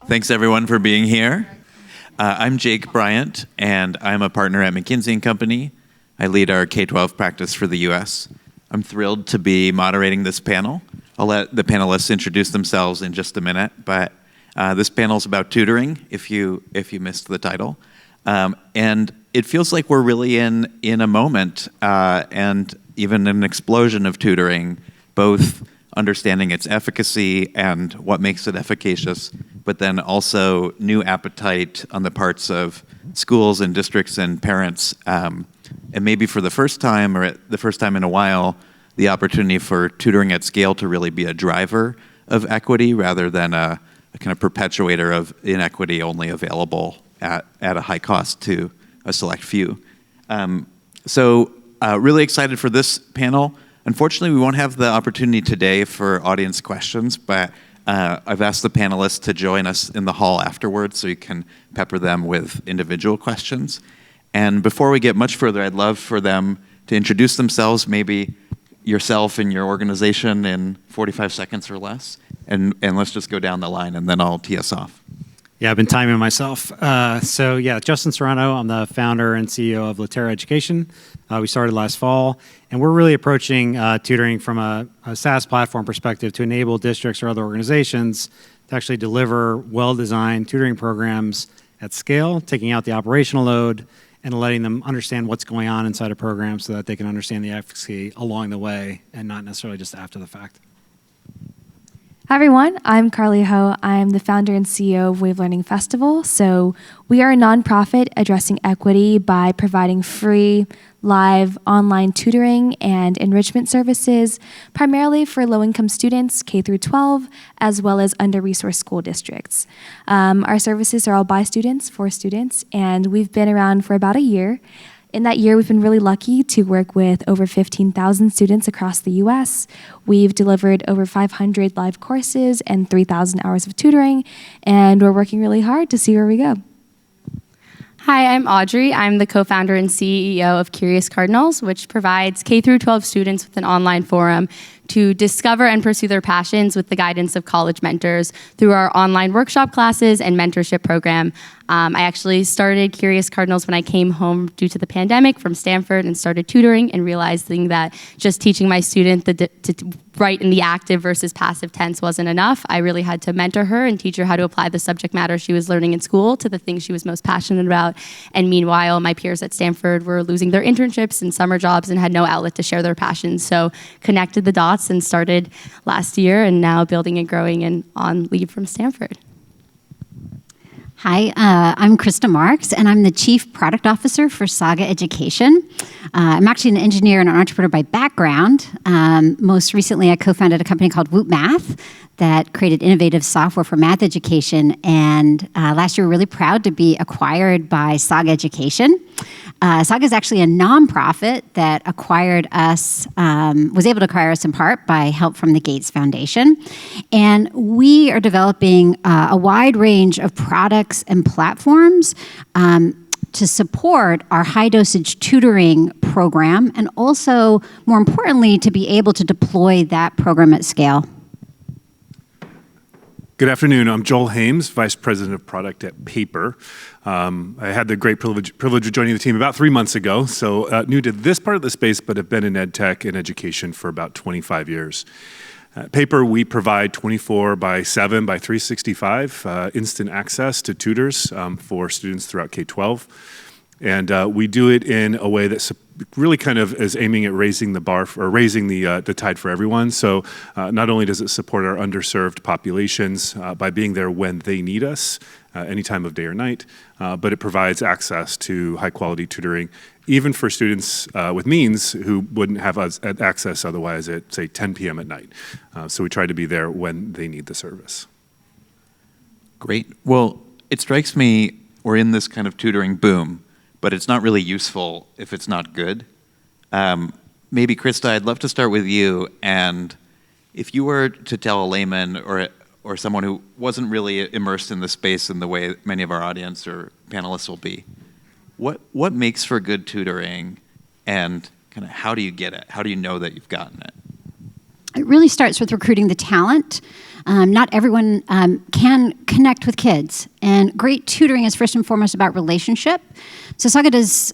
Thanks everyone for being here. I'm Jake Bryant, and I'm a partner at McKinsey & Company. I lead our K-12 practice for the US. I'm thrilled to be moderating this panel. I'll let the panelists introduce themselves in just a minute, but this panel is about tutoring, if you missed the title. And it feels like we're really in a moment and even an explosion of tutoring, both understanding its efficacy and what makes it efficacious, but then also new appetite on the parts of schools and districts and parents. And maybe for the first time, or the first time in a while, the opportunity for tutoring at scale to really be a driver of equity rather than a kind of perpetuator of inequity only available at a high cost to a select few. So really excited for this panel. Unfortunately, we won't have the opportunity today for audience questions, but I've asked the panelists to join us in the hall afterwards so you can pepper them with individual questions. And before we get much further, I'd love for them to introduce themselves, maybe yourself and your organization in 45 seconds or less. And let's just go down the line and then I'll tee us off. Yeah, I've been timing myself. So yeah, Justin Serrano, I'm the founder and CEO of Littera Education. We started last fall, and we're really approaching tutoring from a SaaS platform perspective to enable districts or other organizations to actually deliver well-designed tutoring programs at scale, taking out the operational load and letting them understand what's going on inside a program so that they can understand the efficacy along the way and not necessarily just after the fact. Hi everyone, I'm Carly Ho. I'm the founder and CEO of Wavelearning Festival. So we are a nonprofit addressing equity by providing free, live, online tutoring and enrichment services, primarily for low-income students, K through 12, as well as under-resourced school districts. Our services are all by students, for students, and we've been around for about a year. In that year, we've been really lucky to work with over 15,000 students across the US. We've delivered over 500 live courses and 3,000 hours of tutoring, and we're working really hard to see where we go. Hi, I'm Audrey. I'm the co-founder and CEO of Curious Cardinals, which provides K through 12 students with an online forum to discover and pursue their passions with the guidance of college mentors through our online workshop classes and mentorship program. I actually started Curious Cardinals when I came home due to the pandemic from Stanford and started tutoring and realizing that just teaching my student to write in the active versus passive tense wasn't enough. I really had to mentor her and teach her how to apply the subject matter she was learning in school to the things she was most passionate about. And meanwhile, my peers at Stanford were losing their internships and summer jobs and had no outlet to share their passions. So connected the dots and started last year and now building and growing and on leave from Stanford. Hi, I'm Krista Marks, and I'm the Chief Product Officer for Saga Education. I'm actually an engineer and an entrepreneur by background. Most recently, I co-founded a company called Woot Math that created innovative software for math education. And last year, we were really proud to be acquired by Saga Education. Saga is actually a nonprofit that acquired us, was able to acquire us in part by help from the Gates Foundation. And we are developing a wide range of products and platforms to support our high-dosage tutoring program, and also, more importantly, to be able to deploy that program at scale. Good afternoon. I'm Joel Hames, Vice President of Product at Paper. I had the great privilege of joining the team about 3 months ago, so new to this part of the space, but have been in ed tech and education for about 25 years. At Paper, we provide 24/7 by 365 instant access to tutors for students throughout K-12. And we do it in a way that's really kind of is aiming at raising the bar, or raising the tide for everyone. So not only does it support our underserved populations by being there when they need us, any time of day or night, but it provides access to high quality tutoring, even for students with means who wouldn't have access otherwise at, say, 10 p.m. at night. So we try to be there when they need the service. Great. Well, it strikes me we're in this kind of tutoring boom, but it's not really useful if it's not good. Maybe, Krista, I'd love to start with you. And if you were to tell a layman or someone who wasn't really immersed in the space in the way many of our audience or panelists will be, what makes for good tutoring, and kind of how do you get it? How do you know that you've gotten it? It really starts with recruiting the talent. Not everyone can connect with kids, and great tutoring is first and foremost about relationship. So Saga does,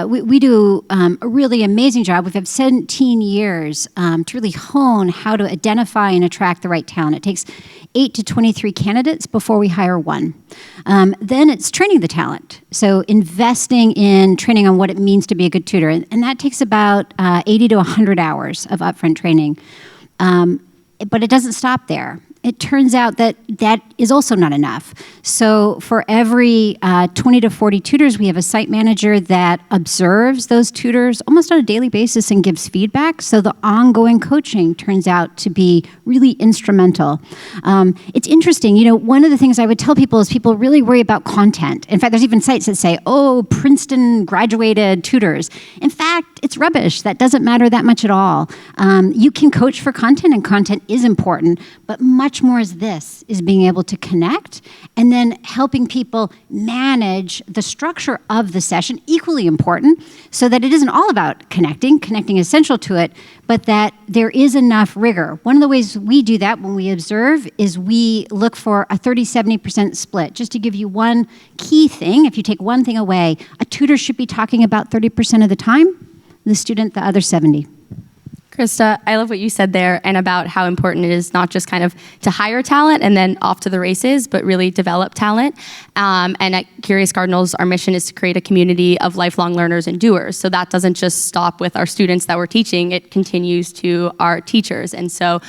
we do a really amazing job. We've had 17 years to really hone how to identify and attract the right talent. It takes 8 to 23 candidates before we hire one. Then it's training the talent. So investing in training on what it means to be a good tutor. And that takes about 80 to 100 hours of upfront training. But it doesn't stop there. It turns out that that is also not enough. So for every 20 to 40 tutors, we have a site manager that observes those tutors almost on a daily basis and gives feedback. So the ongoing coaching turns out to be really instrumental. It's interesting, one of the things I would tell people is people really worry about content. In fact, there's even sites that say, oh, Princeton graduated tutors. In fact, it's rubbish. That doesn't matter that much at all. You can coach for content, and content is important, but much more is being able to connect and then helping people manage the structure of the session, equally important, so that it isn't all about connecting is essential to it, but that there is enough rigor. One of the ways we do that when we observe is we look for a 30-70% split. Just to give you one key thing, if you take one thing away, a tutor should be talking about 30% of the time, the student the other 70%. Krista, I love what you said there and about how important it is not just kind of to hire talent and then off to the races, but really develop talent. And at Curious Cardinals, our mission is to create a community of lifelong learners and doers. So that doesn't just stop with our students that we're teaching, it continues to our teachers. And so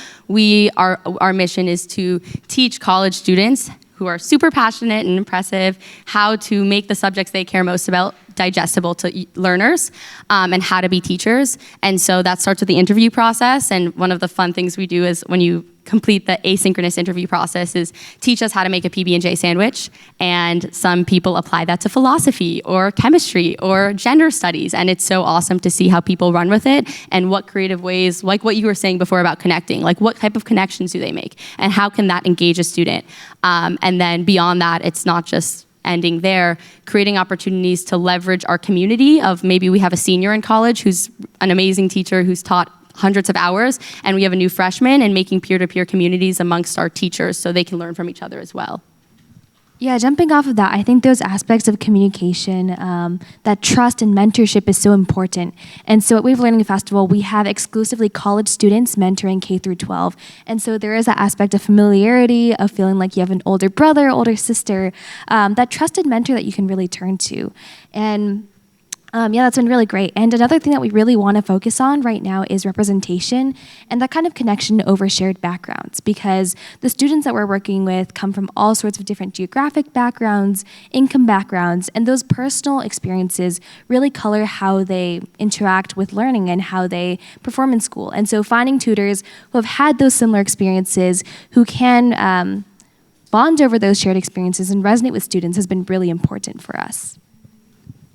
our mission is to teach college students who are super passionate and impressive how to make the subjects they care most about digestible to learners, and how to be teachers. And so that starts with the interview process. And one of the fun things we do is when you complete the asynchronous interview process is teach us how to make a PB&J sandwich. And some people apply that to philosophy or chemistry or gender studies. And it's so awesome to see how people run with it and what creative ways, like what you were saying before about connecting, like what type of connections do they make and how can that engage a student? And then beyond that, it's not just ending there, creating opportunities to leverage our community of maybe we have a senior in college who's an amazing teacher who's taught hundreds of hours, and we have a new freshman, and making peer-to-peer communities amongst our teachers so they can learn from each other as well. Yeah, jumping off of that, I think those aspects of communication, that trust and mentorship is so important. And so at Wavelearning Festival, we have exclusively college students mentoring K through 12. And so there is that aspect of familiarity, of feeling like you have an older brother, older sister, that trusted mentor that you can really turn to. And that's been really great. And another thing that we really want to focus on right now is representation and that kind of connection over shared backgrounds, because the students that we're working with come from all sorts of different geographic backgrounds, income backgrounds, and those personal experiences really color how they interact with learning and how they perform in school. And so finding tutors who have had those similar experiences, who can bond over those shared experiences and resonate with students has been really important for us.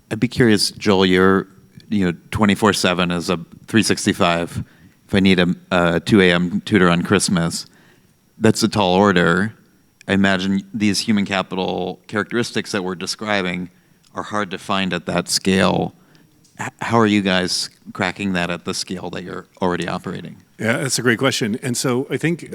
I'd be curious, Joel, you're 24/7 as a 365. If I need a 2 a.m. tutor on Christmas, that's a tall order. I imagine these human capital characteristics that we're describing are hard to find at that scale. How are you guys cracking that at the scale that you're already operating? Yeah, that's a great question. And so I think,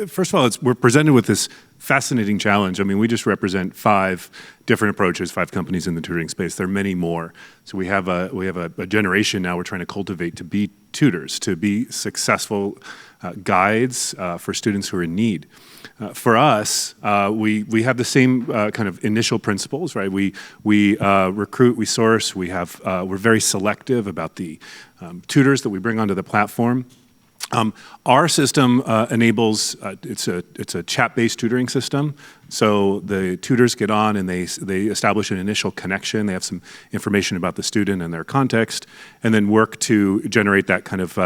first of all, we're presented with this fascinating challenge. I mean, we just represent 5 different approaches, 5 companies in the tutoring space. There are many more. So we have a generation now we're trying to cultivate to be tutors, to be successful guides for students who are in need. For us, we have the same kind of initial principles, right? We recruit, we source, we're very selective about the tutors that we bring onto the platform. Our system enables, it's a chat-based tutoring system. So the tutors get on and they establish an initial connection. They have some information about the student and their context, and then work to generate that kind of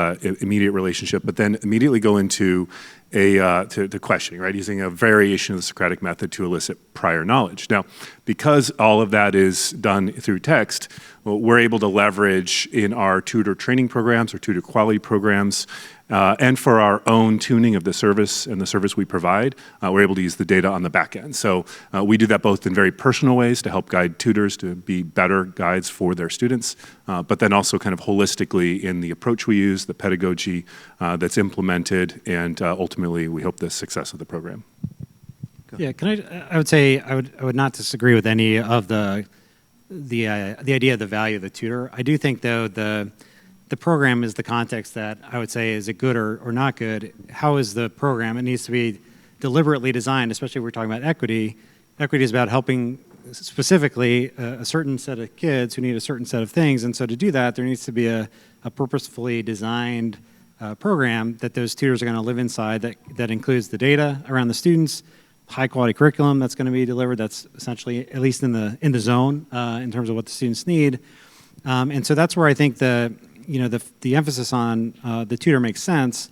immediate relationship, but then immediately go into to questioning, right? Using a variation of the Socratic method to elicit prior knowledge. Now, because all of that is done through text, well, we're able to leverage in our tutor training programs or tutor quality programs, and for our own tuning of the service and the service we provide, we're able to use the data on the back back end. So we do that both in very personal ways to help guide tutors to be better guides for their students, but then also kind of holistically in the approach we use, the pedagogy that's implemented, and ultimately we hope the success of the program. Yeah, I would say I would not disagree with any of the idea of the value of the tutor. I do think, though, the program is the context that I would say, is it good or not good? How is the program? It needs to be deliberately designed, especially if we're talking about equity. Equity is about helping specifically a certain set of kids who need a certain set of things. And so to do that, there needs to be a purposefully designed program that those tutors are going to live inside that includes the data around the students, high quality curriculum that's going to be delivered that's essentially at least in the zone in terms of what the students need. And so that's where I think the emphasis on the tutor makes sense.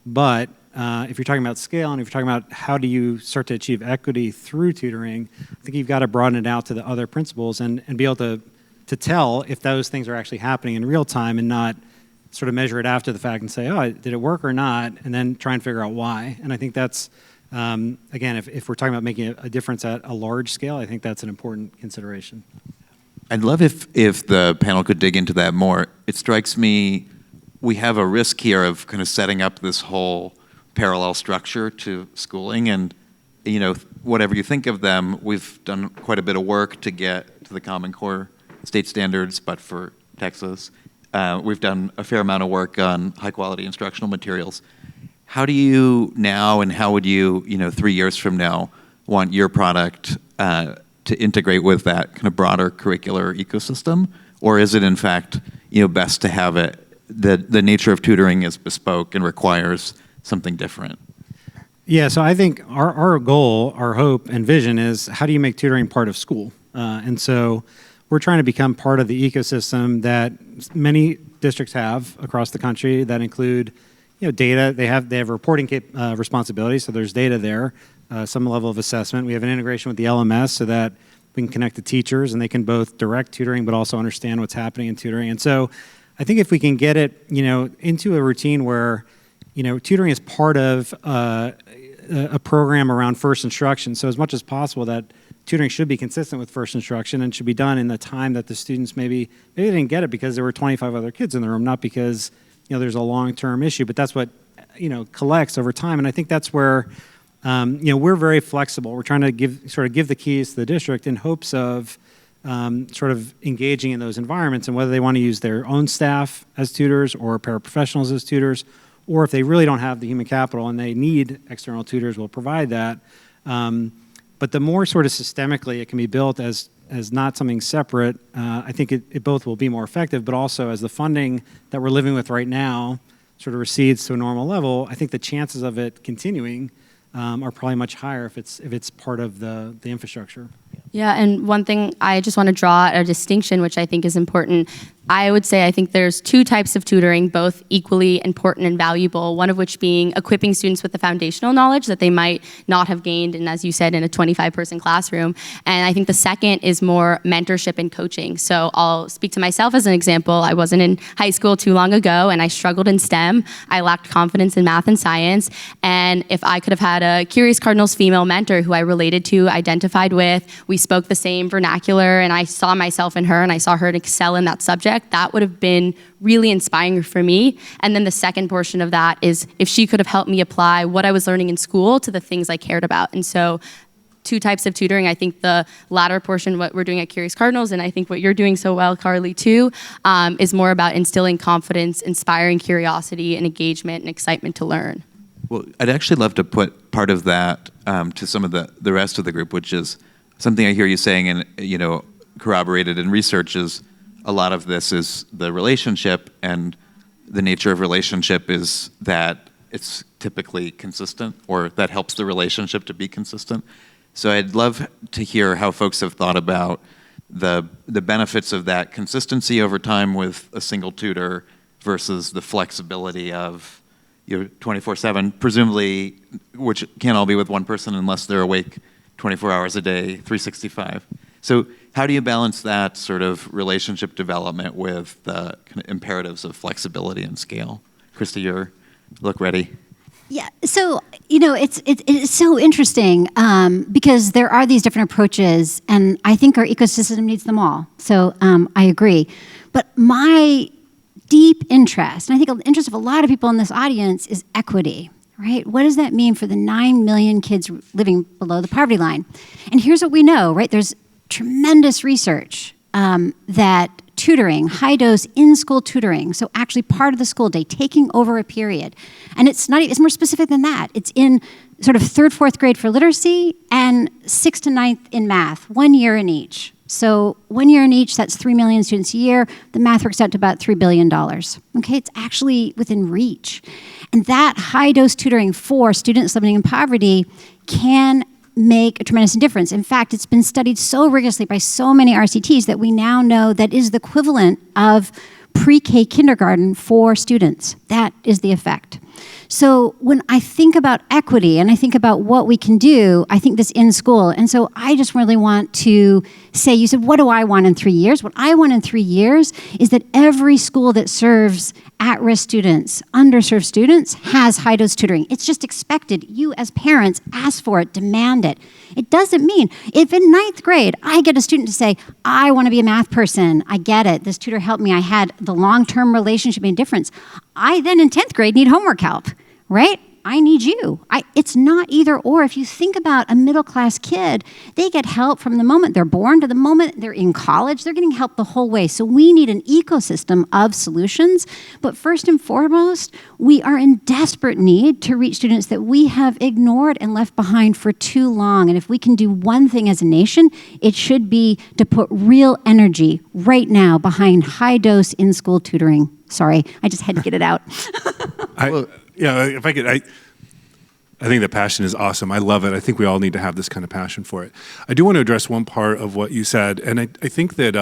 But if you're talking about scale and if you're talking about how do you start to achieve equity through tutoring, I think you've got to broaden it out to the other principles and be able to tell if those things are actually happening in real time and not sort of measure it after the fact and say, oh, did it work or not, and then try and figure out why. And I think that's, again, if we're talking about making a difference at a large scale, I think that's an important consideration. I'd love if the panel could dig into that more. It strikes me we have a risk here of kind of setting up this whole parallel structure to schooling, and whatever you think of them, we've done quite a bit of work to get to the Common Core state standards, but for Texas. We've done a fair amount of work on high quality instructional materials. How do you now, and how would you, 3 years from now, want your product to integrate with that kind of broader curricular ecosystem? Or is it in fact, best to have it, the nature of tutoring is bespoke and requires something different? Yeah, so I think our goal, our hope and vision is how do you make tutoring part of school? And so we're trying to become part of the ecosystem that many districts have across the country that include data. They have reporting responsibilities, so there's data there, some level of assessment. We have an integration with the LMS so that we can connect to teachers and they can both direct tutoring but also understand what's happening in tutoring. And so I think if we can get it into a routine where tutoring is part of a program around first instruction, so as much as possible that tutoring should be consistent with first instruction and should be done in the time that the students maybe they didn't get it because there were 25 other kids in the room, not because there's a long-term issue, but that's what collects over time. And I think that's where we're very flexible. We're trying to give the keys to the district in hopes of sort of engaging in those environments, and whether they want to use their own staff as tutors or paraprofessionals as tutors, or if they really don't have the human capital and they need external tutors, we'll provide that. But the more sort of systemically it can be built as not something separate, I think it both will be more effective, but also as the funding that we're living with right now sort of recedes to a normal level, I think the chances of it continuing are probably much higher if it's part of the infrastructure. Yeah, and one thing I just want to draw a distinction, which I think is important. I would say I think there's two types of tutoring, both equally important and valuable, one of which being equipping students with the foundational knowledge that they might not have gained, and as you said, in a 25-person classroom. And I think the second is more mentorship and coaching. So I'll speak to myself as an example. I wasn't in high school too long ago, and I struggled in STEM. I lacked confidence in math and science. And if I could have had a Curious Cardinals female mentor who I related to, identified with, we spoke the same vernacular, and I saw myself in her, and I saw her excel in that subject, that would have been really inspiring for me. And then the second portion of that is if she could have helped me apply what I was learning in school to the things I cared about. And so two types of tutoring. I think the latter portion, what we're doing at Curious Cardinals, and I think what you're doing so well, Carly, too, is more about instilling confidence, inspiring curiosity and engagement and excitement to learn. Well, I'd actually love to put part of that to some of the rest of the group, which is something I hear you saying and corroborated in research is a lot of this is the relationship, and the nature of relationship is that it's typically consistent, or that helps the relationship to be consistent. So I'd love to hear how folks have thought about the benefits of that consistency over time with a single tutor versus the flexibility of 24/7, presumably, which can't all be with one person unless they're awake 24 hours a day, 365. So how do you balance that sort of relationship development with the kind of imperatives of flexibility and scale? Krista, you look ready. Yeah, so it's so interesting because there are these different approaches, and I think our ecosystem needs them all. So I agree, but my deep interest, and I think the interest of a lot of people in this audience, is equity. Right? What does that mean for the 9 million kids living below the poverty line? And here's what we know. Right? There's tremendous research that tutoring, high-dose in-school tutoring, so actually part of the school day, taking over a period. And it's more specific than that. It's in sort of 3rd, 4th grade for literacy and 6th to 9th in math, 1 year in each. So 1 year in each, that's 3 million students a year. The math works out to about $3 billion. Okay, it's actually within reach. And that high-dose tutoring for students living in poverty can make a tremendous difference. In fact, it's been studied so rigorously by so many RCTs that we now know that is the equivalent of pre-K kindergarten for students. That is the effect. So when I think about equity and I think about what we can do, I think this in school. And so I just really want to say, you said, what do I want in 3 years? What I want in 3 years is that every school that serves at-risk students, underserved students, has high-dose tutoring. It's just expected. You as parents ask for it, demand it. It doesn't mean, if in 9th grade I get a student to say, I want to be a math person, I get it, this tutor helped me, I had the long-term relationship and difference. I then in 10th grade need homework help, right? I need you. It's not either or. If you think about a middle-class kid, they get help from the moment they're born to the moment they're in college. They're getting help the whole way. So we need an ecosystem of solutions. But first and foremost, we are in desperate need to reach students that we have ignored and left behind for too long. And if we can do one thing as a nation, it should be to put real energy right now behind high-dose in-school tutoring. Sorry, I just had to get it out. If I could, I think the passion is awesome. I love it. I think we all need to have this kind of passion for it. I do want to address one part of what you said, and I think that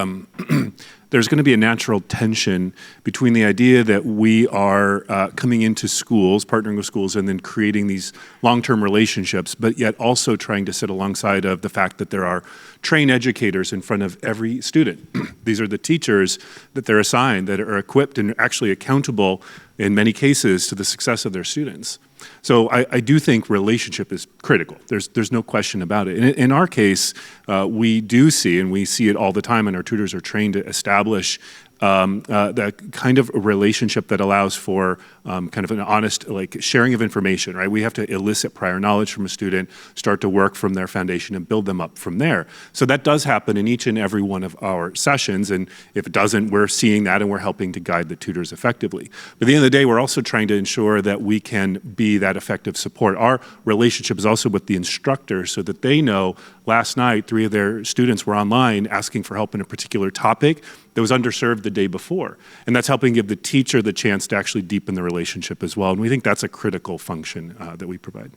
there's going to be a natural tension between the idea that we are coming into schools, partnering with schools, and then creating these long-term relationships, but yet also trying to sit alongside of the fact that there are trained educators in front of every student. These are the teachers that they're assigned, that are equipped and actually accountable in many cases to the success of their students. So I do think relationship is critical. There's no question about it. In our case, we do see, and we see it all the time, and our tutors are trained to establish that kind of a relationship that allows for kind of an honest sharing of information, right? We have to elicit prior knowledge from a student, start to work from their foundation and build them up from there. So that does happen in each and every one of our sessions, and if it doesn't, we're seeing that and we're helping to guide the tutors effectively. But at the end of the day, we're also trying to ensure that we can be that effective support. Our relationship is also with the instructors so that they know last night 3 of their students were online asking for help in a particular topic that was underserved the day before. And that's helping give the teacher the chance to actually deepen the relationship as well. And we think that's a critical function that we provide.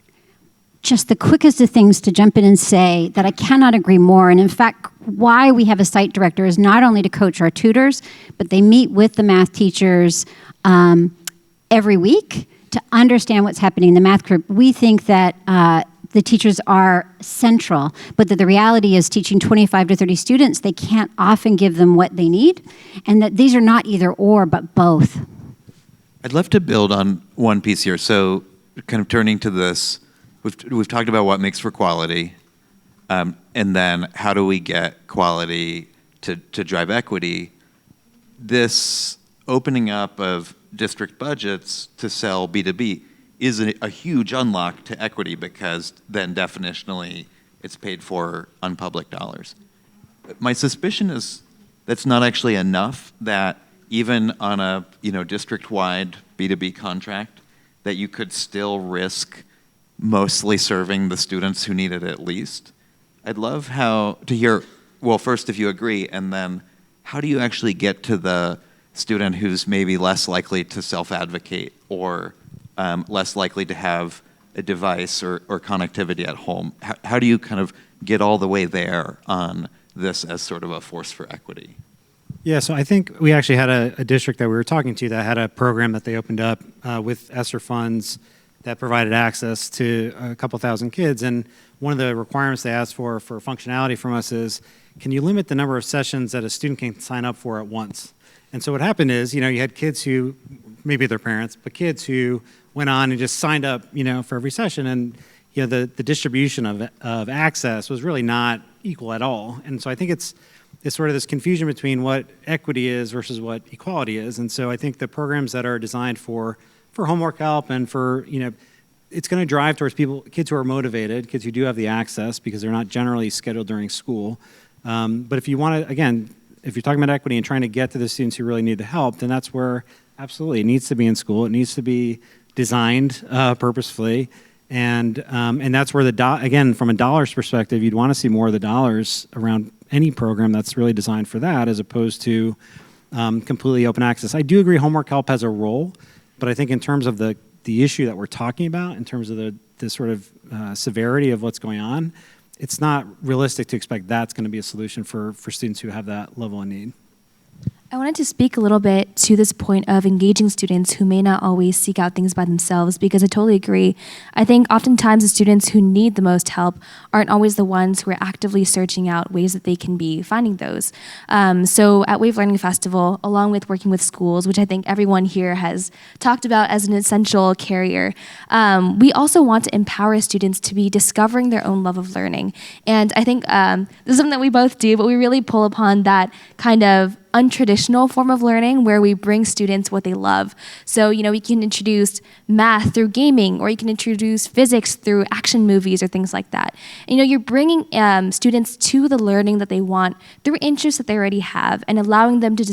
Just the quickest of things to jump in and say that I cannot agree more. And in fact, why we have a site director is not only to coach our tutors, but they meet with the math teachers every week to understand what's happening in the math group. We think that the teachers are central, but that the reality is teaching 25 to 30 students, they can't often give them what they need, and that these are not either or, but both. I'd love to build on one piece here. So kind of turning to this, we've talked about what makes for quality, and then how do we get quality to drive equity. This opening up of district budgets to sell B2B is a huge unlock to equity, because then definitionally it's paid for on public dollars. My suspicion is that's not actually enough, that even on a district-wide B2B contract, that you could still risk mostly serving the students who need it at least. I'd love to hear, well, first if you agree, and then how do you actually get to the student who's maybe less likely to self-advocate or less likely to have a device or connectivity at home? How do you kind of get all the way there on this as sort of a force for equity? Yeah, so I think we actually had a district that we were talking to that had a program that they opened up with ESSER funds that provided access to a couple thousand kids. And one of the requirements they asked for functionality from us is, can you limit the number of sessions that a student can sign up for at once? And so what happened is, you had kids who, maybe their parents, but kids who went on and just signed up, for every session, and the distribution of access was really not equal at all. And so I think it's sort of this confusion between what equity is versus what equality is. And so I think the programs that are designed for homework help and for, it's going to drive towards kids who are motivated, kids who do have the access because they're not generally scheduled during school. But if you want to, again, if you're talking about equity and trying to get to the students who really need the help, then that's where absolutely it needs to be in school. It needs to be designed purposefully. And that's where again, from a dollars perspective, you'd want to see more of the dollars around any program that's really designed for that, as opposed to completely open access. I do agree homework help has a role, but I think in terms of the issue that we're talking about, in terms of the sort of severity of what's going on, it's not realistic to expect that's going to be a solution for students who have that level of need. I wanted to speak a little bit to this point of engaging students who may not always seek out things by themselves, because I totally agree. I think oftentimes the students who need the most help aren't always the ones who are actively searching out ways that they can be finding those. So at Wavelearning Festival, along with working with schools, which I think everyone here has talked about as an essential carrier, we also want to empower students to be discovering their own love of learning. And I think this is something that we both do, but we really pull upon that kind of untraditional form of learning where we bring students what they love. So, we can introduce math through gaming, or you can introduce physics through action movies or things like that. And, you're bringing students to the learning that they want through interests that they already have, and allowing them to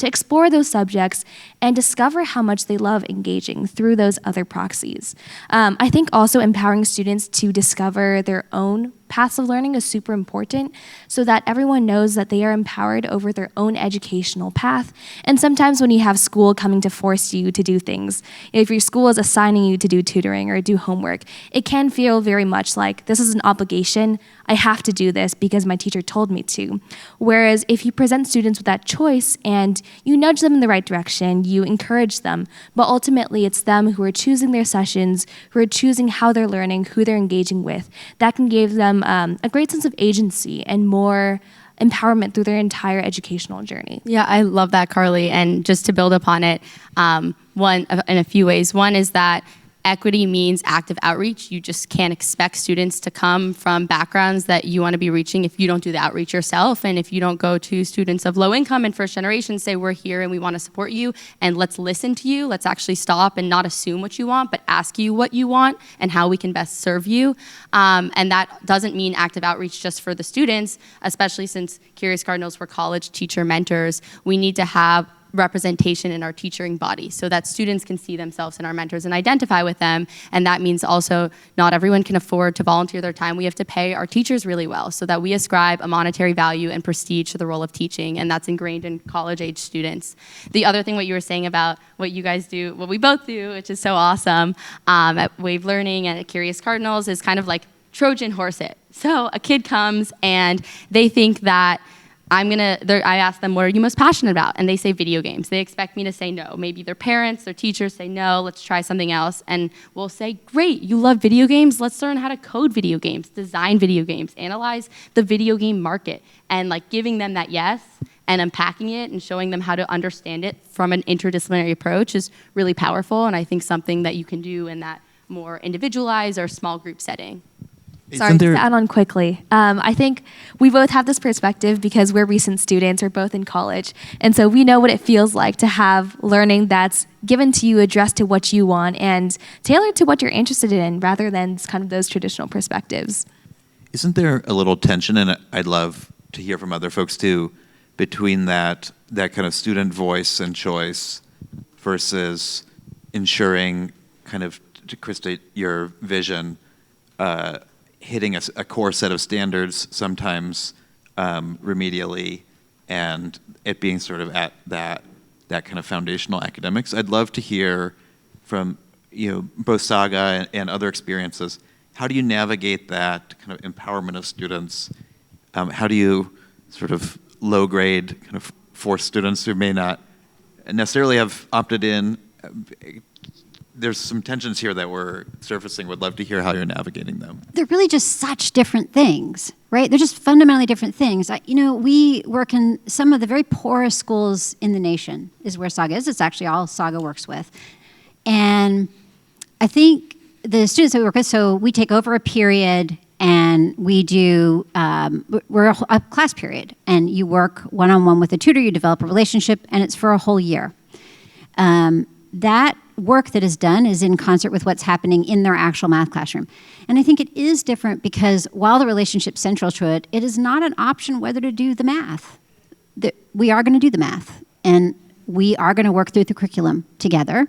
explore those subjects and discover how much they love engaging through those other proxies. I think also empowering students to discover their own paths of learning is super important, so that everyone knows that they are empowered over their own educational path. And sometimes when you have school coming to force you to do things, if your school is assigning you to do tutoring or do homework, it can feel very much like this is an obligation. I have to do this because my teacher told me to. Whereas if you present students with that choice and you nudge them in the right direction, you encourage them, but ultimately it's them who are choosing their sessions, who are choosing how they're learning, who they're engaging with, that can give them a great sense of agency and more empowerment through their entire educational journey. Yeah, I love that, Carly. And just to build upon it, in a few ways. One is that equity means active outreach. You just can't expect students to come from backgrounds that you want to be reaching if you don't do the outreach yourself, and if you don't go to students of low income and first generation, say, we're here and we want to support you, and let's listen to you. Let's actually stop and not assume what you want, but ask you what you want and how we can best serve you. And that doesn't mean active outreach just for the students, especially since Curious Cardinals were college teacher mentors. We need to have representation in our teaching body so that students can see themselves in our mentors and identify with them. And that means also not everyone can afford to volunteer their time. We have to pay our teachers really well so that we ascribe a monetary value and prestige to the role of teaching, and that's ingrained in college-age students. The other thing, what you were saying about what you guys do, what we both do, which is so awesome, at Wavelearning and at Curious Cardinals, is kind of like Trojan horse it. So a kid comes and they think that I ask them, what are you most passionate about? And they say video games. They expect me to say no. Maybe their parents, their teachers say no, let's try something else. And we'll say, great, you love video games? Let's learn how to code video games, design video games, analyze the video game market. And giving them that yes and unpacking it and showing them how to understand it from an interdisciplinary approach is really powerful, and I think something that you can do in that more individualized or small group setting. Sorry, to add on quickly. I think we both have this perspective because we're recent students, we're both in college, and so we know what it feels like to have learning that's given to you, addressed to what you want, and tailored to what you're interested in, rather than kind of those traditional perspectives. Isn't there a little tension, and I'd love to hear from other folks too, between that kind of student voice and choice versus ensuring, kind of, to Krista, your vision, hitting a core set of standards, sometimes remedially, and it being sort of at that kind of foundational academics. I'd love to hear from both Saga and other experiences. How do you navigate that kind of empowerment of students? How do you sort of low grade kind of force students who may not necessarily have opted in? There's some tensions here that we're surfacing. Would love to hear how you're navigating them. They're really just such different things, right? They're just fundamentally different things. We work in some of the very poorest schools in the nation is where Saga is. It's actually all Saga works with. And I think the students that we work with, so we take over a period and we do, we're a class period, and you work one-on-one with a tutor, you develop a relationship, and it's for a whole year. That work that is done is in concert with what's happening in their actual math classroom. And I think it is different because while the relationship's central to it, it is not an option whether to do the math. We are going to do the math, and we are going to work through the curriculum together.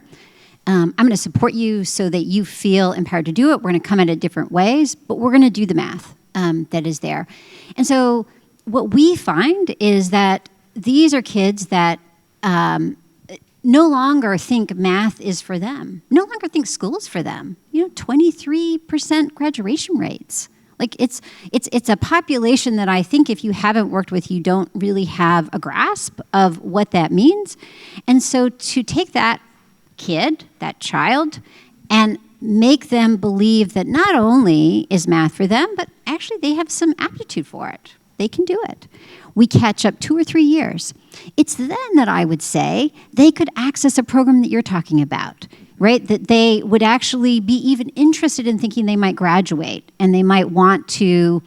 I'm going to support you so that you feel empowered to do it. We're going to come at it different ways, but we're going to do the math that is there. And so what we find is that these are kids that no longer think math is for them, no longer think school is for them. 23% graduation rates. Like it's a population that I think if you haven't worked with, you don't really have a grasp of what that means. And so to take that kid, that child, and make them believe that not only is math for them, but actually they have some aptitude for it. They can do it. We catch up 2 or 3 years. It's then that I would say they could access a program that you're talking about, right? That they would actually be even interested in thinking they might graduate and they might want to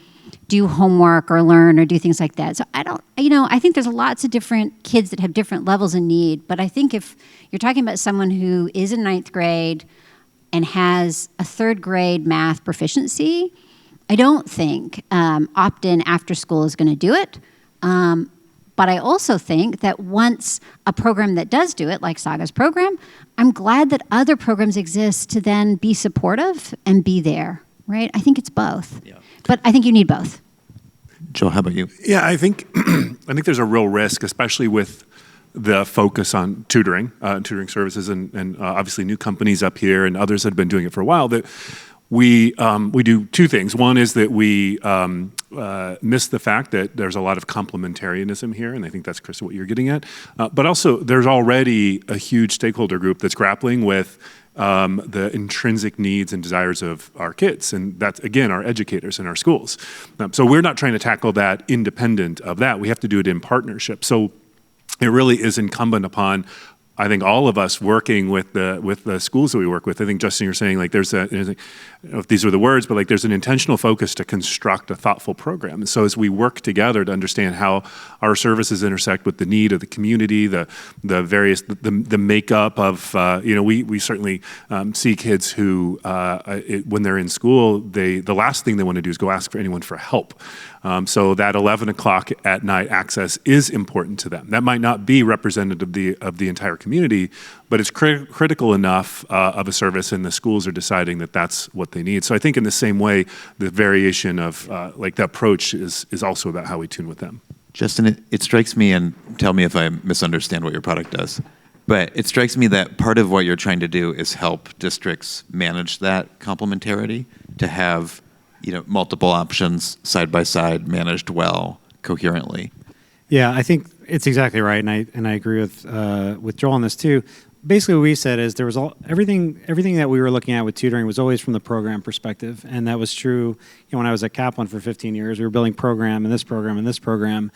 do homework or learn or do things like that. So I think there's lots of different kids that have different levels of need, but I think if you're talking about someone who is in 9th grade and has a 3rd grade math proficiency, I don't think opt-in after school is going to do it. But I also think that once a program that does do it, like Saga's program, I'm glad that other programs exist to then be supportive and be there, right? I think it's both. Yeah. But I think you need both. Joel, how about you? Yeah, I think there's a real risk, especially with the focus on tutoring services, and obviously new companies up here and others that have been doing it for a while, that we do 2 things. One is that we miss the fact that there's a lot of complementarianism here, and I think that's, Krista, what you're getting at. But also, there's already a huge stakeholder group that's grappling with the intrinsic needs and desires of our kids, and that's, again, our educators in our schools. So we're not trying to tackle that independent of that. We have to do it in partnership. So it really is incumbent upon, I think, all of us working with the schools that we work with. I think, Justin, you're saying, like, I don't know if these are the words, but like there's an intentional focus to construct a thoughtful program. And so as we work together to understand how our services intersect with the need of the community, the various, the makeup of, we certainly see kids who, when they're in school, the last thing they want to do is go ask for anyone for help. So that 11 o'clock at night access is important to them. That might not be representative of the entire community, but it's critical enough of a service, and the schools are deciding that that's what they need. So I think in the same way, the variation of the approach is also about how we tune with them. Justin, it strikes me, and tell me if I misunderstand what your product does, but it strikes me that part of what you're trying to do is help districts manage that complementarity, to have multiple options side by side, managed well, coherently. Yeah, I think it's exactly right, and I agree with Joel on this too. Basically, what we said is there was everything that we were looking at with tutoring was always from the program perspective, and that was true. When I was at Kaplan for 15 years, we were building program and this program and this program.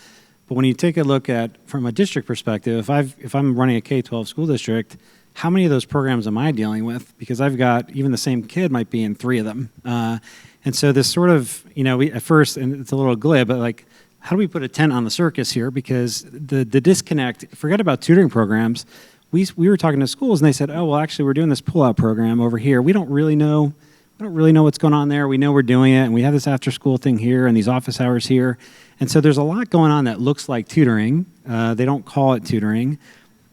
But when you take a look at from a district perspective, if I'm running a K-12 school district, how many of those programs am I dealing with? Because I've got, even the same kid might be in 3 of them. And so this sort of, we at first, and it's a little glib, but like, how do we put a tent on the circus here? Because the disconnect, forget about tutoring programs. We were talking to schools and they said, oh, well, actually, we're doing this pull-out program over here. We don't really know what's going on there. We know we're doing it, and we have this after-school thing here and these office hours here. And so there's a lot going on that looks like tutoring. They don't call it tutoring.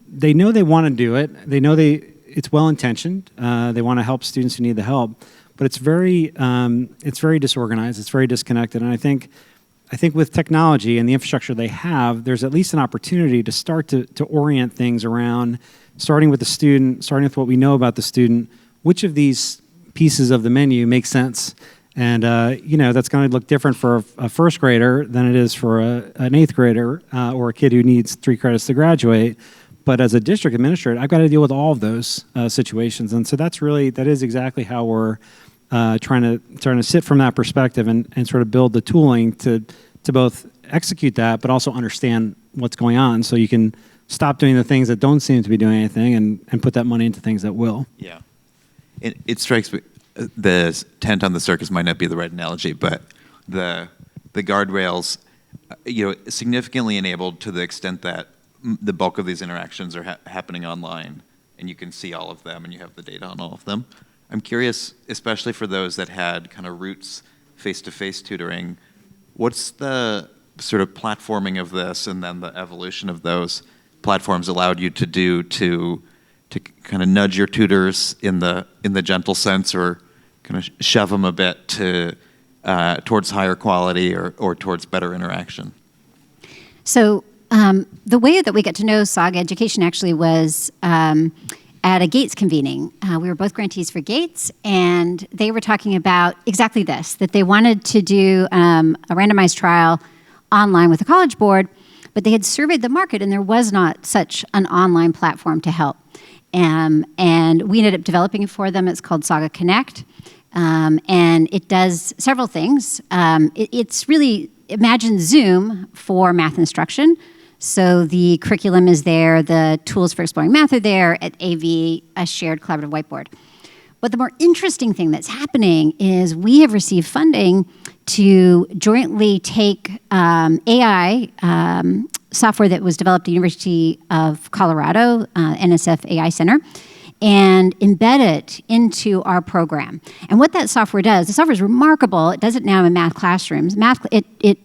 They know they want to do it. They know it's well-intentioned. They want to help students who need the help. But it's very disorganized. It's very disconnected. And I think with technology and the infrastructure they have, there's at least an opportunity to start to orient things around, starting with the student, starting with what we know about the student, which of these pieces of the menu make sense. And, that's going to look different for a first grader than it is for an 8th grader or a kid who needs 3 credits to graduate. But as a district administrator, I've got to deal with all of those situations. And so that is exactly how we're trying to sit from that perspective and sort of build the tooling to both execute that, but also understand what's going on, so you can stop doing the things that don't seem to be doing anything and put that money into things that will. Yeah. it strikes me, the tent on the circus might not be the right analogy, but the guardrails, significantly enabled to the extent that the bulk of these interactions are happening online, and you can see all of them, and you have the data on all of them. I'm curious, especially for those that had kind of roots face-to-face tutoring, what's the sort of platforming of this, and then the evolution of those platforms allowed you to do to kind of nudge your tutors in the gentle sense, or kind of shove them a bit to towards higher quality or towards better interaction? So the way that we got to know Saga Education actually was at a Gates convening. We were both grantees for Gates, and they were talking about exactly this, that they wanted to do a randomized trial online with the College Board, but they had surveyed the market, and there was not such an online platform to help. And we ended up developing it for them. It's called Saga Connect, and it does several things. It's really, imagine Zoom for math instruction. So the curriculum is there, the tools for exploring math are there, at AV, a shared collaborative whiteboard. But the more interesting thing that's happening is we have received funding to jointly take AI software that was developed at the University of Colorado, NSF AI Center, and embed it into our program. And what that software does, the software is remarkable. It does it now in math classrooms. It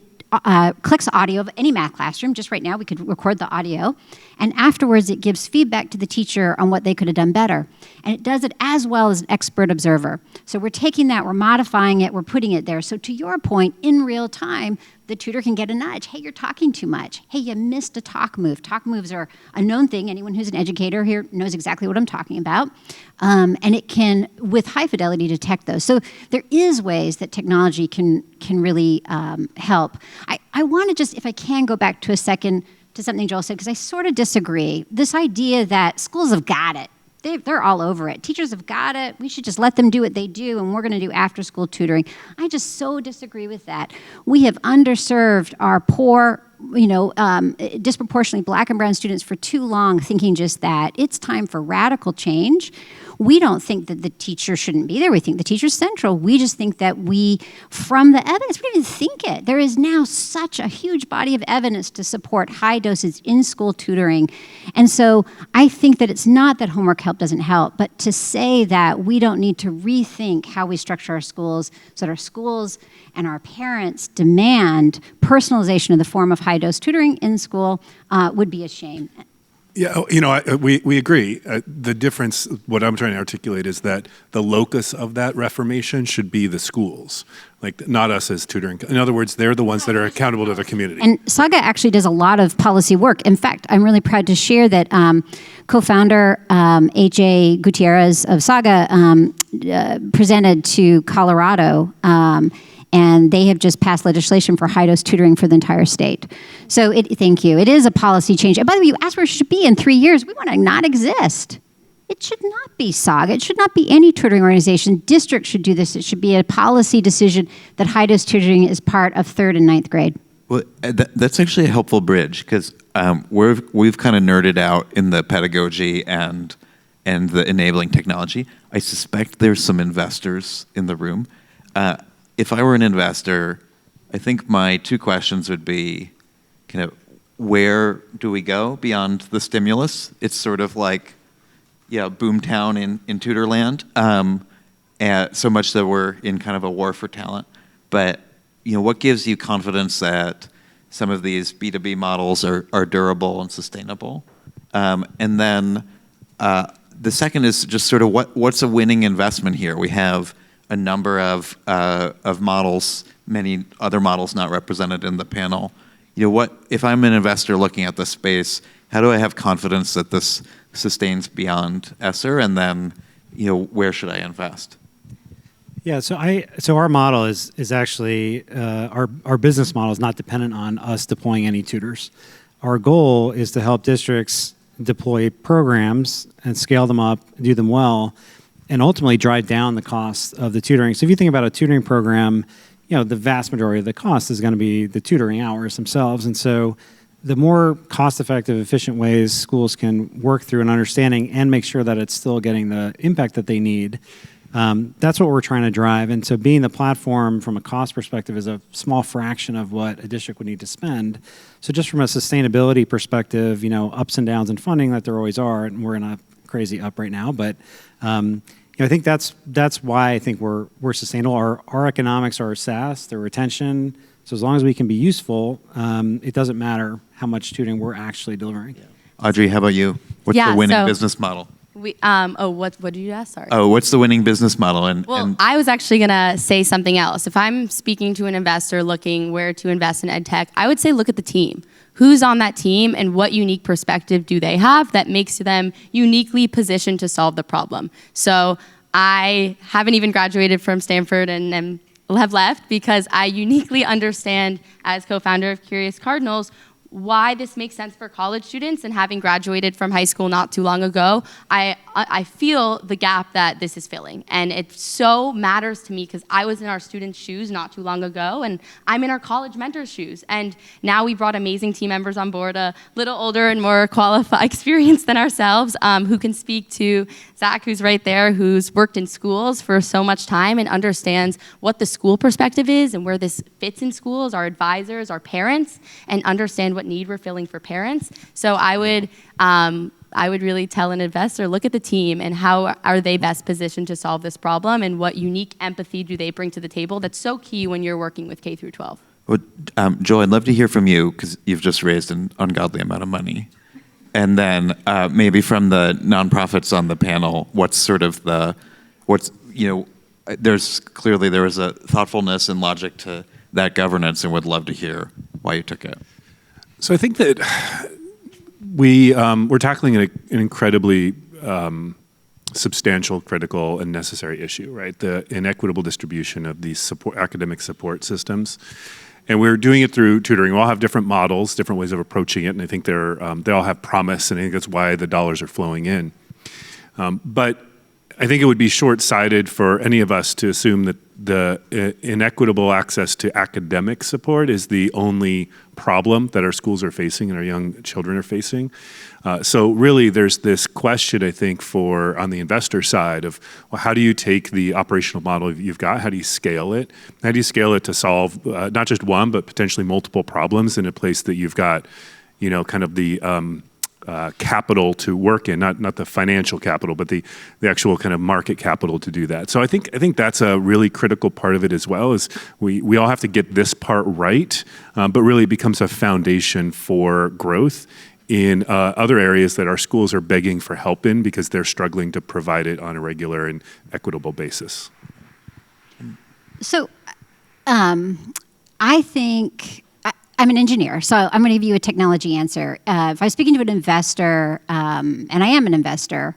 clicks audio of any math classroom. Just right now, we could record the audio. And afterwards, it gives feedback to the teacher on what they could have done better. And it does it as well as an expert observer. So we're taking that, we're modifying it, we're putting it there. So to your point, in real time, the tutor can get a nudge. Hey, you're talking too much. Hey, you missed a talk move. Talk moves are a known thing. Anyone who's an educator here knows exactly what I'm talking about. And it can, with high fidelity, detect those. So there is ways that technology can really help. I want to just, if I can, go back to a second to something Joel said, because I sort of disagree. This idea that schools have got it. They're all over it. Teachers have got it. We should just let them do what they do, and we're going to do after-school tutoring. I just so disagree with that. We have underserved our poor, disproportionately Black and brown students for too long, thinking just that. It's time for radical change. We don't think that the teacher shouldn't be there. We think the teacher's central. We just think that from the evidence, we don't even think it. There is now such a huge body of evidence to support high doses in-school tutoring. And so I think that it's not that homework help doesn't help, but to say that we don't need to rethink how we structure our schools so that our schools and our parents demand personalization of the form of high-dose tutoring in school would be a shame. Yeah, we agree. The difference, what I'm trying to articulate, is that the locus of that reformation should be the schools, like not us as tutoring. In other words, they're the ones that are accountable to the community. And Saga actually does a lot of policy work. In fact, I'm really proud to share that co-founder AJ Gutierrez of Saga presented to Colorado, and they have just passed legislation for high-dose tutoring for the entire state. So thank you. It is a policy change. And by the way, you asked where it should be in 3 years. We want to not exist. It should not be Saga. It should not be any tutoring organization. Districts should do this. It should be a policy decision that high-dose tutoring is part of 3rd and 9th grade. Well, that's actually a helpful bridge, because we've kind of nerded out in the pedagogy and the enabling technology. I suspect there's some investors in the room. If I were an investor, I think my 2 questions would be kind of, where do we go beyond the stimulus? It's sort of like, boomtown in Tutorland, so much that we're in kind of a war for talent. But what gives you confidence that some of these B2B models are durable and sustainable? And then the second is just sort of what's a winning investment here? We have a number of models, many other models not represented in the panel. What if I'm an investor looking at this space? How do I have confidence that this sustains beyond ESSER? And then, where should I invest? Yeah, so our model is actually our business model is not dependent on us deploying any tutors. Our goal is to help districts deploy programs and scale them up, do them well, and ultimately drive down the cost of the tutoring. So if you think about a tutoring program, the vast majority of the cost is going to be the tutoring hours themselves. And so the more cost-effective, efficient ways schools can work through an understanding and make sure that it's still getting the impact that they need, That's what we're trying to drive. And so being the platform from a cost perspective is a small fraction of what a district would need to spend. So just from a sustainability perspective, ups and downs in funding that there always are, and we're in a crazy up right now, but I think that's why I think we're sustainable. Our economics are SaaS, they're retention. So as long as we can be useful, it doesn't matter how much tutoring we're actually delivering. Yeah. Audrey, how about you? What's the winning business model? What did you ask? Sorry. Oh, what's the winning business model? I was actually going to say something else. If I'm speaking to an investor looking where to invest in ed tech, I would say look at the team. Who's on that team and what unique perspective do they have that makes them uniquely positioned to solve the problem? So I haven't even graduated from Stanford and have left because I uniquely understand, as co-founder of Curious Cardinals, why this makes sense for college students. And having graduated from high school not too long ago, I feel the gap that this is filling. And it so matters to me because I was in our students' shoes not too long ago, and I'm in our college mentors' shoes. And now we brought amazing team members on board, a little older and more qualified, experienced than ourselves, who can speak to Zach, who's right there, who's worked in schools for so much time and understands what the school perspective is and where this fits in schools, our advisors, our parents, and understand what need we're filling for parents. So I would really tell an investor, look at the team and how are they best positioned to solve this problem and what unique empathy do they bring to the table that's so key when you're working with K through 12. Well, Joel, I'd love to hear from you because you've just raised an ungodly amount of money. And then maybe from the nonprofits on the panel, there was a thoughtfulness and logic to that governance, and would love to hear why you took it. So I think that we're tackling an incredibly substantial, critical, and necessary issue, right? The inequitable distribution of these academic support systems. And we're doing it through tutoring. We all have different models, different ways of approaching it, and I think they all have promise, and I think that's why the dollars are flowing in. But I think it would be short-sighted for any of us to assume that the inequitable access to academic support is the only problem that our schools are facing and our young children are facing. So really there's this question, I think, on the investor side of, well, how do you take the operational model you've got, how do you scale it? How do you scale it to solve not just one, but potentially multiple problems in a place that you've got, kind of the capital to work in, not the financial capital, but the actual kind of market capital to do that. So I think that's a really critical part of it as well, is we all have to get this part right, but really it becomes a foundation for growth in other areas that our schools are begging for help in because they're struggling to provide it on a regular and equitable basis. So I think I'm an engineer, so I'm going to give you a technology answer. If I was speaking to an investor, and I am an investor,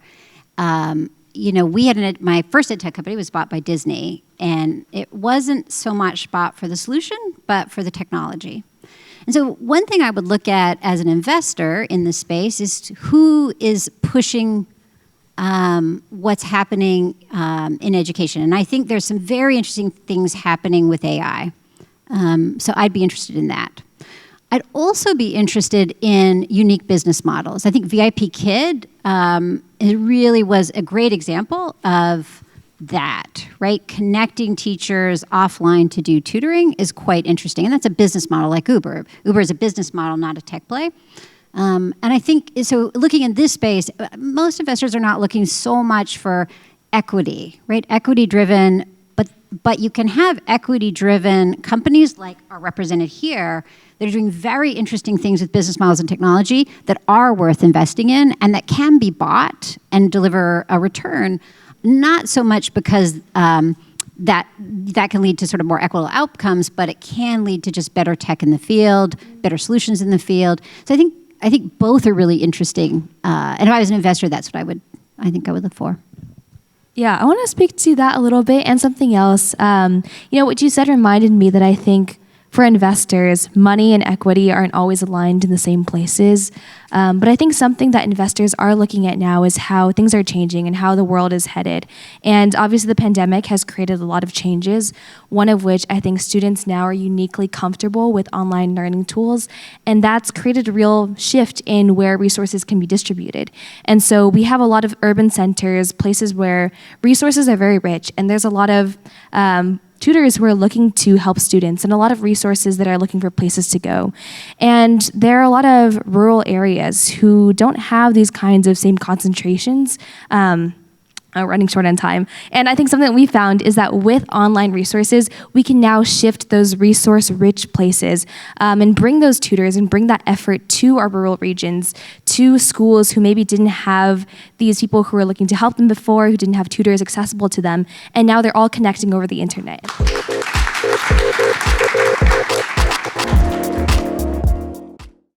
we had my first ed tech company was bought by Disney, and it wasn't so much bought for the solution, but for the technology. And so one thing I would look at as an investor in this space is who is pushing what's happening in education. And I think there's some very interesting things happening with AI. So I'd be interested in that. I'd also be interested in unique business models. I think VIP Kid it really was a great example of that, right? Connecting teachers offline to do tutoring is quite interesting. And that's a business model like Uber. Uber is a business model, not a tech play. And I think, so looking in this space, most investors are not looking so much for equity, right? Equity-driven, but you can have equity-driven companies like are represented here that are doing very interesting things with business models and technology that are worth investing in and that can be bought and deliver a return, not so much because that can lead to sort of more equitable outcomes, but it can lead to just better tech in the field, better solutions in the field. So I think both are really interesting. And if I was an investor, that's what I think I would look for. Yeah, I want to speak to that a little bit and something else. What you said reminded me that I think for investors, money and equity aren't always aligned in the same places. But I think something that investors are looking at now is how things are changing and how the world is headed. And obviously the pandemic has created a lot of changes, one of which I think students now are uniquely comfortable with online learning tools. And that's created a real shift in where resources can be distributed. And so we have a lot of urban centers, places where resources are very rich, and there's a lot of tutors who are looking to help students and a lot of resources that are looking for places to go. And there are a lot of rural areas who don't have these kinds of same concentrations. Running short on time. And I think something that we found is that with online resources, we can now shift those resource-rich places and bring those tutors and bring that effort to our rural regions, to schools who maybe didn't have these people who were looking to help them before, who didn't have tutors accessible to them, and now they're all connecting over the internet.